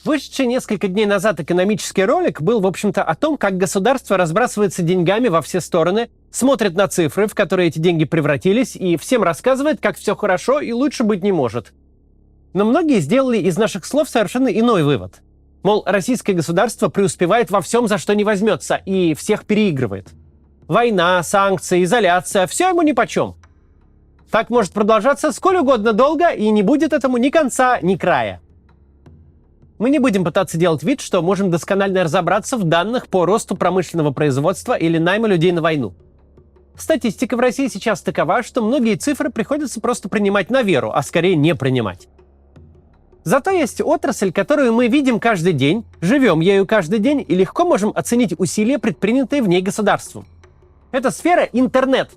Вышедший несколько дней назад экономический ролик был, в общем-то, о том, как государство разбрасывается деньгами во все стороны, смотрит на цифры, в которые эти деньги превратились, и всем рассказывает, как все хорошо и лучше быть не может. Но многие сделали из наших слов совершенно иной вывод. Мол, российское государство преуспевает во всем, за что не возьмется, и всех переигрывает. Война, санкции, изоляция – все ему нипочем. Так может продолжаться сколь угодно долго, и не будет этому ни конца, ни края. Мы не будем пытаться делать вид, что можем досконально разобраться в данных по росту промышленного производства или найма людей на войну. Статистика в России сейчас такова, что многие цифры приходится просто принимать на веру, а скорее не принимать. Зато есть отрасль, которую мы видим каждый день, живем ею каждый день и легко можем оценить усилия, предпринятые в ней государством. Это сфера интернет.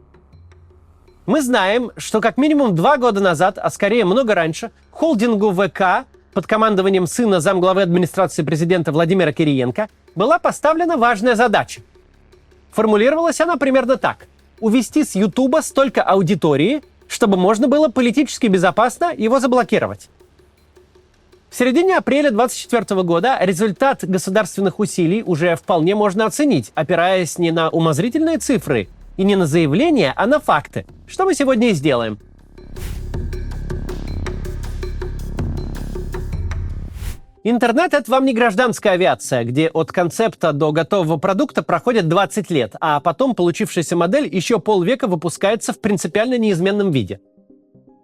Мы знаем, что как минимум 2 года назад, а скорее много раньше, холдингу ВК под командованием сына замглавы администрации президента Владимира Кириенко была поставлена важная задача. Формулировалась она примерно так. Увести с Ютуба столько аудитории, чтобы можно было политически безопасно его заблокировать. В середине апреля 2024 года результат государственных усилий уже вполне можно оценить, опираясь не на умозрительные цифры и не на заявления, а на факты. Что мы сегодня и сделаем. Интернет — это вам не гражданская авиация, где от концепта до готового продукта проходит 20 лет, а потом получившаяся модель еще полвека выпускается в принципиально неизменном виде.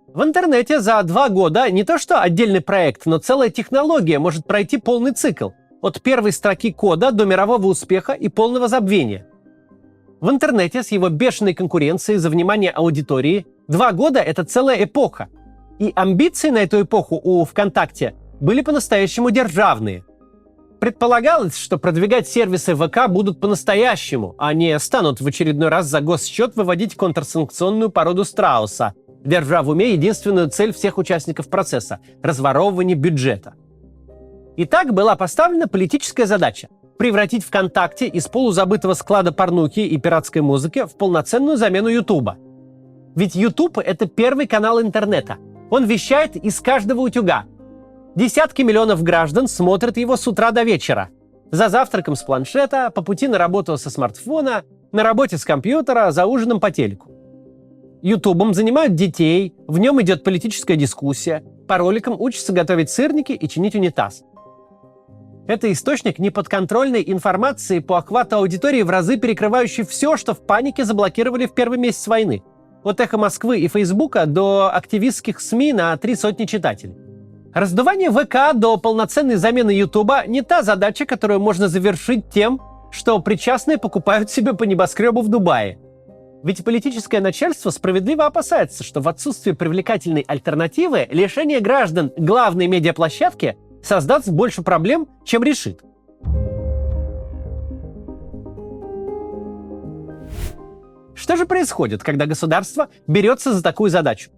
В интернете за 2 года не то что отдельный проект, но целая технология может пройти полный цикл. От первой строки кода до мирового успеха и полного забвения. В интернете с его бешеной конкуренцией за внимание аудитории 2 года — это целая эпоха. И амбиции на эту эпоху у ВКонтакте были по-настоящему державные. Предполагалось, что продвигать сервисы ВК будут по-настоящему, а не станут в очередной раз за госсчет выводить контрсанкционную породу страуса, держа в уме единственную цель всех участников процесса – разворовывание бюджета. Итак, была поставлена политическая задача – превратить ВКонтакте из полузабытого склада порнухи и пиратской музыки в полноценную замену Ютуба. Ведь Ютуб – это первый канал интернета. Он вещает из каждого утюга. Десятки миллионов граждан смотрят его с утра до вечера. За завтраком с планшета, по пути на работу со смартфона, на работе с компьютера, за ужином по телеку. Ютубом занимают детей, в нем идет политическая дискуссия, по роликам учатся готовить сырники и чинить унитаз. Это источник неподконтрольной информации по охвату аудитории, в разы перекрывающий все, что в панике заблокировали в первый месяц войны. От «Эхо Москвы» и «Фейсбука» до активистских СМИ на 3 сотни читателей. Раздувание ВК до полноценной замены Ютуба не та задача, которую можно завершить тем, что причастные покупают себе по небоскребу в Дубае. Ведь политическое начальство справедливо опасается, что в отсутствии привлекательной альтернативы лишение граждан главной медиаплощадки создаст больше проблем, чем решит. Что же происходит, когда государство берется за такую задачу?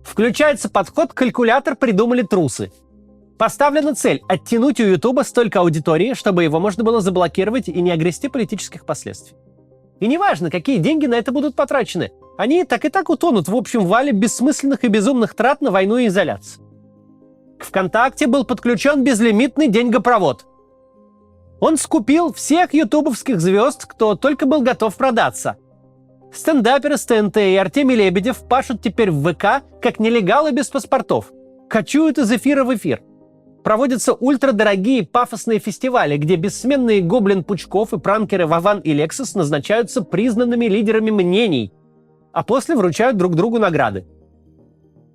Включается подход «калькулятор придумали трусы». Поставлена цель – оттянуть у Ютуба столько аудитории, чтобы его можно было заблокировать и не огрести политических последствий. И неважно, какие деньги на это будут потрачены, они так и так утонут в общем вале бессмысленных и безумных трат на войну и изоляцию. К ВКонтакте был подключен безлимитный деньгопровод. Он скупил всех ютубовских звезд, кто только был готов продаться. Стендаперы с ТНТ и Артемий Лебедев пашут теперь в ВК как нелегалы без паспортов. Кочуют из эфира в эфир. Проводятся ультрадорогие пафосные фестивали, где бессменные Гоблин Пучков и пранкеры Вован и Лексус назначаются признанными лидерами мнений, а после вручают друг другу награды.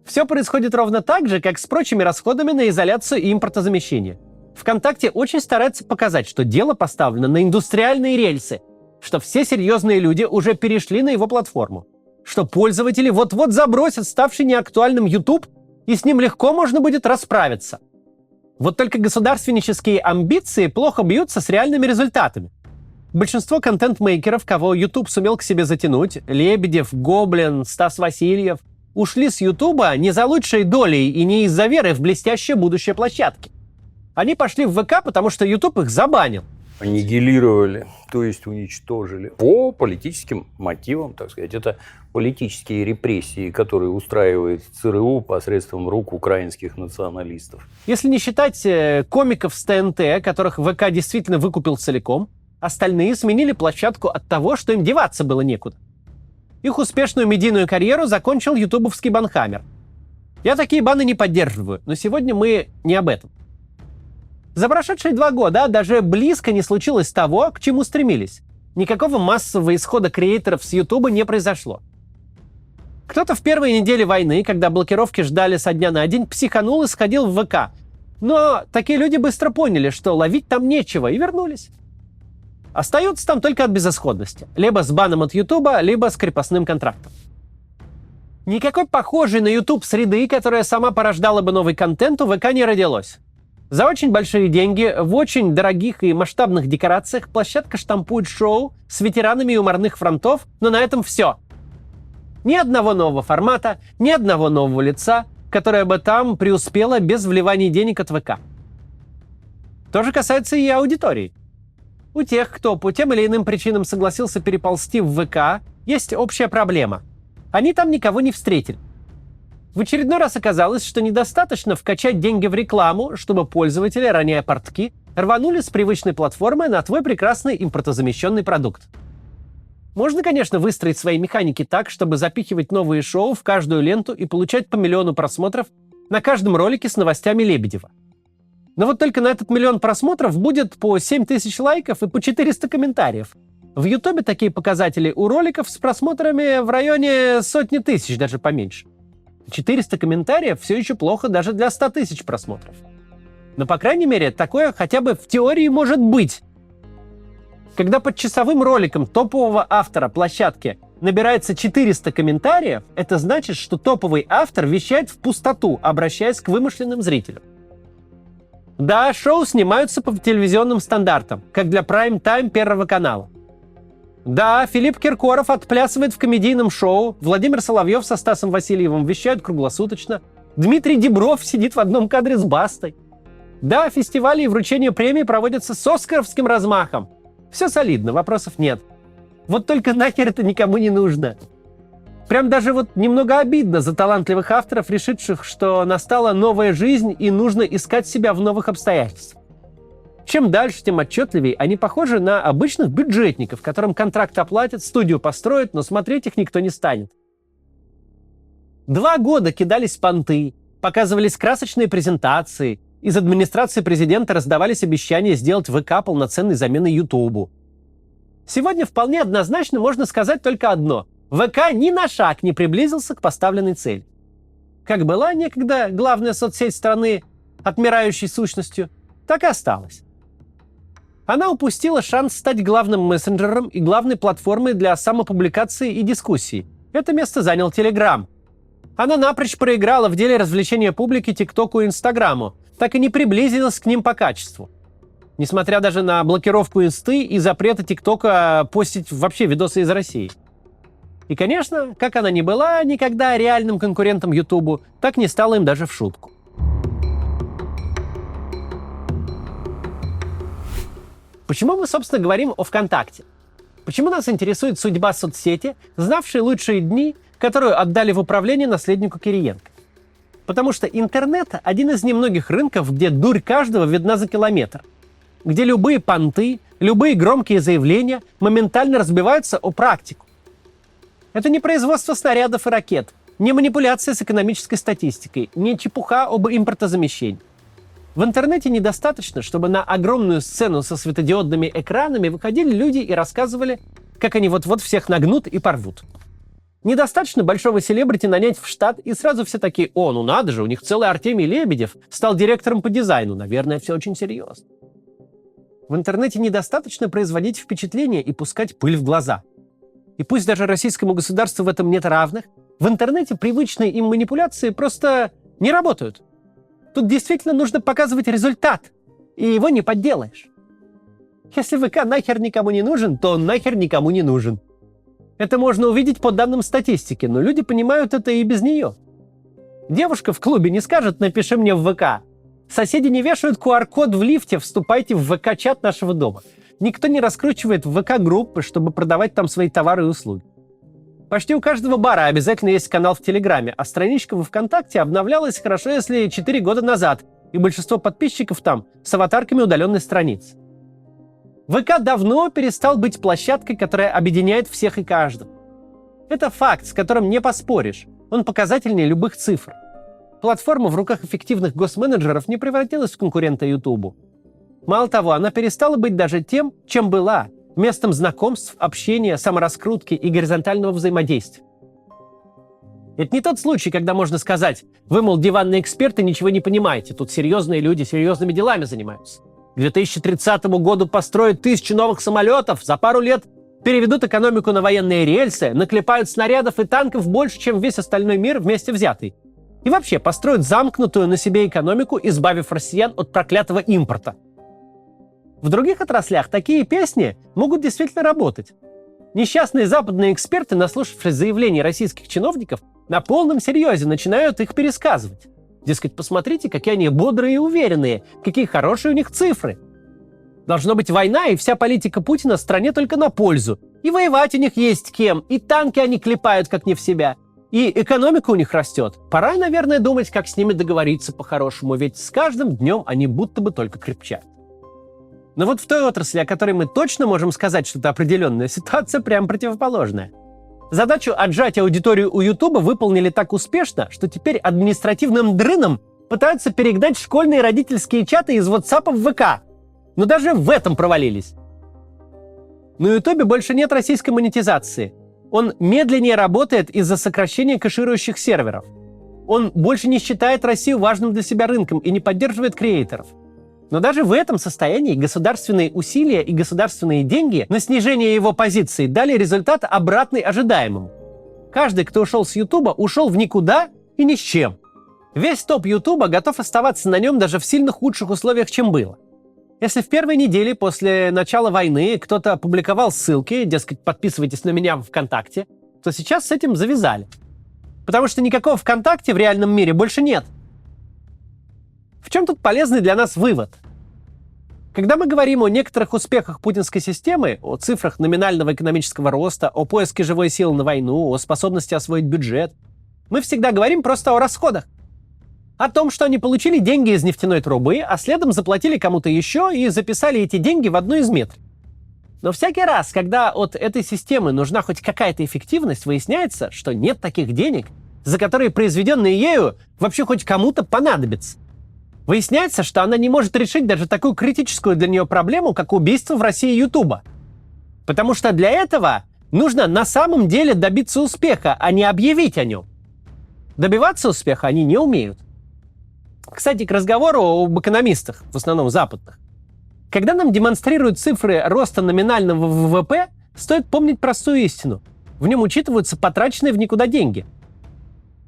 Все происходит ровно так же, как с прочими расходами на изоляцию и импортозамещение. ВКонтакте очень старается показать, что дело поставлено на индустриальные рельсы, что все серьезные люди уже перешли на его платформу, что пользователи вот-вот забросят ставший неактуальным YouTube, и с ним легко можно будет расправиться. Вот только государственнические амбиции плохо бьются с реальными результатами. Большинство контент-мейкеров, кого YouTube сумел к себе затянуть, Лебедев, Гоблин, Стас Васильев, ушли с Ютуба не за лучшей долей и не из-за веры в блестящее будущее площадки. Они пошли в ВК, потому что YouTube их забанил. Аннигилировали, то есть уничтожили. По политическим мотивам, так сказать. Это политические репрессии, которые устраивает ЦРУ посредством рук украинских националистов. Если не считать комиков с ТНТ, которых ВК действительно выкупил целиком, остальные сменили площадку от того, что им деваться было некуда. Их успешную медийную карьеру закончил ютубовский банхаммер. Я такие баны не поддерживаю, но сегодня мы не об этом. За прошедшие 2 года даже близко не случилось того, к чему стремились. Никакого массового исхода креаторов с Ютуба не произошло. Кто-то в первые недели войны, когда блокировки ждали со дня на день, психанул и сходил в ВК. Но такие люди быстро поняли, что ловить там нечего, и вернулись. Остаются там только от безысходности. Либо с баном от Ютуба, либо с крепостным контрактом. Никакой похожей на Ютуб среды, которая сама порождала бы новый контент, у ВК не родилось. За очень большие деньги, в очень дорогих и масштабных декорациях площадка штампует шоу с ветеранами юморных фронтов, но на этом все. Ни одного нового формата, ни одного нового лица, которое бы там преуспело без вливания денег от ВК. То же касается и аудитории. У тех, кто по тем или иным причинам согласился переползти в ВК, есть общая проблема. Они там никого не встретили. В очередной раз оказалось, что недостаточно вкачать деньги в рекламу, чтобы пользователи, роняя портки, рванули с привычной платформы на твой прекрасный импортозамещенный продукт. Можно, конечно, выстроить свои механики так, чтобы запихивать новые шоу в каждую ленту и получать по 1 миллиону просмотров на каждом ролике с новостями Лебедева. Но вот только на этот 1 миллион просмотров будет по 7 тысяч лайков и по 400 комментариев. В Ютубе такие показатели у роликов с просмотрами в районе 100 тысяч, даже поменьше. 400 комментариев все еще плохо даже для 100 тысяч просмотров. Но, по крайней мере, такое хотя бы в теории может быть. Когда под часовым роликом топового автора площадки набирается 400 комментариев, это значит, что топовый автор вещает в пустоту, обращаясь к вымышленным зрителям. Да, шоу снимаются по телевизионным стандартам, как для прайм-тайм Первого канала. Да, Филипп Киркоров отплясывает в комедийном шоу, Владимир Соловьев со Стасом Васильевым вещают круглосуточно, Дмитрий Дибров сидит в одном кадре с Бастой. Да, фестивали и вручение премий проводятся с оскаровским размахом. Все солидно, вопросов нет. Вот только нахер это никому не нужно. Прям даже вот немного обидно за талантливых авторов, решивших, что настала новая жизнь и нужно искать себя в новых обстоятельствах. Чем дальше, тем отчетливее они похожи на обычных бюджетников, которым контракт оплатят, студию построят, но смотреть их никто не станет. 2 года кидались понты, показывались красочные презентации, из администрации президента раздавались обещания сделать ВК полноценной заменой Ютубу. Сегодня вполне однозначно можно сказать только одно. ВК ни на шаг не приблизился к поставленной цели. Как была некогда главная соцсеть страны отмирающей сущностью, так и осталась. Она упустила шанс стать главным мессенджером и главной платформой для самопубликации и дискуссий. Это место занял Telegram. Она напрочь проиграла в деле развлечения публики ТикТоку и Инстаграму, так и не приблизилась к ним по качеству. Несмотря даже на блокировку Инсты и запреты ТикТока постить вообще видосы из России. И, конечно, как она ни была никогда реальным конкурентом Ютубу, так не стала им даже в шутку. Почему мы, собственно, говорим о ВКонтакте? Почему нас интересует судьба соцсети, знавшей лучшие дни, которую отдали в управление наследнику Кириенко? Потому что интернет – один из немногих рынков, где дурь каждого видна за километр. Где любые понты, любые громкие заявления моментально разбиваются о практику. Это не производство снарядов и ракет, не манипуляция с экономической статистикой, не чепуха об импортозамещении. В интернете недостаточно, чтобы на огромную сцену со светодиодными экранами выходили люди и рассказывали, как они вот-вот всех нагнут и порвут. Недостаточно большого селебрити нанять в штат, и сразу все такие: «О, ну надо же, у них целый Артемий Лебедев стал директором по дизайну, наверное, все очень серьезно». В интернете недостаточно производить впечатление и пускать пыль в глаза. И пусть даже российскому государству в этом нет равных, в интернете привычные им манипуляции просто не работают. Тут действительно нужно показывать результат, и его не подделаешь. Если ВК нахер никому не нужен, то он нахер никому не нужен. Это можно увидеть по данным статистики, но люди понимают это и без нее. Девушка в клубе не скажет: «Напиши мне в ВК». Соседи не вешают QR-код в лифте: «Вступайте в ВК-чат нашего дома». никто не раскручивает ВК-группы, чтобы продавать там свои товары и услуги. Почти у каждого бара обязательно есть канал в Телеграме, а страничка во ВКонтакте обновлялась хорошо, если 4 года назад, и большинство подписчиков там с аватарками удаленной страницы. ВК давно перестал быть площадкой, которая объединяет всех и каждого. Это факт, с которым не поспоришь. Он показательнее любых цифр. Платформа в руках эффективных госменеджеров не превратилась в конкурента Ютубу. Мало того, она перестала быть даже тем, чем была – местом знакомств, общения, самораскрутки и горизонтального взаимодействия. Это не тот случай, когда можно сказать: вы, мол, диванные эксперты, ничего не понимаете, тут серьезные люди серьезными делами занимаются. К 2030 году построят 1000 новых самолетов, за пару лет переведут экономику на военные рельсы, наклепают снарядов и танков больше, чем весь остальной мир вместе взятый. И вообще построят замкнутую на себе экономику, избавив россиян от проклятого импорта. В других отраслях такие песни могут действительно работать. Несчастные западные эксперты, наслушавшись заявлений российских чиновников, на полном серьезе начинают их пересказывать. Дескать, посмотрите, какие они бодрые и уверенные, какие хорошие у них цифры. Должно быть война, и вся политика Путина стране только на пользу. И воевать у них есть кем, и танки они клепают как не в себя. И экономика у них растет. Пора, наверное, думать, как с ними договориться по-хорошему, ведь с каждым днем они будто бы только крепчат. Но вот в той отрасли, о которой мы точно можем сказать что-то определенное, ситуация прям противоположная. Задачу отжать аудиторию у Ютуба выполнили так успешно, что теперь административным дрыном пытаются перегнать школьные родительские чаты из WhatsApp в ВК. Но даже в этом провалились. На Ютубе больше нет российской монетизации. Он медленнее работает из-за сокращения кэширующих серверов. Он больше не считает Россию важным для себя рынком и не поддерживает креаторов. Но даже в этом состоянии государственные усилия и государственные деньги на снижение его позиций дали результат обратный ожидаемому. Каждый, кто ушел с Ютуба, ушел в никуда и ни с чем. Весь топ Ютуба готов оставаться на нем даже в сильно худших условиях, чем было. Если в первой неделе после начала войны кто-то опубликовал ссылки, дескать, подписывайтесь на меня в ВКонтакте, то сейчас с этим завязали. Потому что никакого ВКонтакте в реальном мире больше нет. В чем тут полезный для нас вывод? Когда мы говорим о некоторых успехах путинской системы, о цифрах номинального экономического роста, о поиске живой силы на войну, о способности освоить бюджет, мы всегда говорим просто о расходах. О том, что они получили деньги из нефтяной трубы, а следом заплатили кому-то еще и записали эти деньги в одну из метрик. Но всякий раз, когда от этой системы нужна хоть какая-то эффективность, выясняется, что нет таких денег, за которые произведенные ею вообще хоть кому-то понадобятся. Выясняется, что она не может решить даже такую критическую для нее проблему, как убийство в России Ютуба. Потому что для этого нужно на самом деле добиться успеха, а не объявить о нем. Добиваться успеха они не умеют. Кстати, к разговору об экономистах, в основном западных. Когда нам демонстрируют цифры роста номинального ВВП, стоит помнить простую истину. В нем учитываются потраченные в никуда деньги.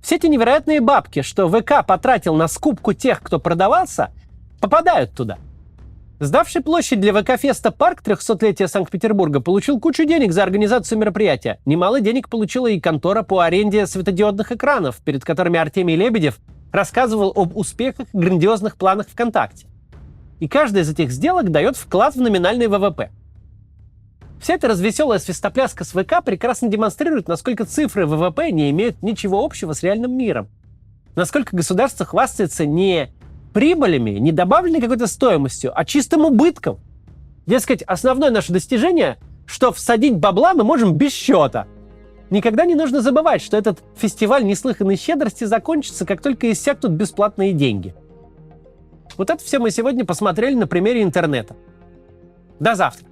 Все эти невероятные бабки, что ВК потратил на скупку тех, кто продавался, попадают туда. Сдавший площадь для ВК-феста парк 300-летия Санкт-Петербурга получил кучу денег за организацию мероприятия. Немало денег получила и контора по аренде светодиодных экранов, перед которыми Артемий Лебедев рассказывал об успехах и грандиозных планах ВКонтакте. И каждая из этих сделок дает вклад в номинальный ВВП. Вся эта развеселая свистопляска с ВК прекрасно демонстрирует, насколько цифры ВВП не имеют ничего общего с реальным миром. Насколько государство хвастается не прибылями, не добавленной какой-то стоимостью, а чистым убытком. Дескать, основное наше достижение, что всадить бабла мы можем без счета. Никогда не нужно забывать, что этот фестиваль неслыханной щедрости закончится, как только иссякнут бесплатные деньги. Вот это все мы сегодня посмотрели на примере интернета. До завтра.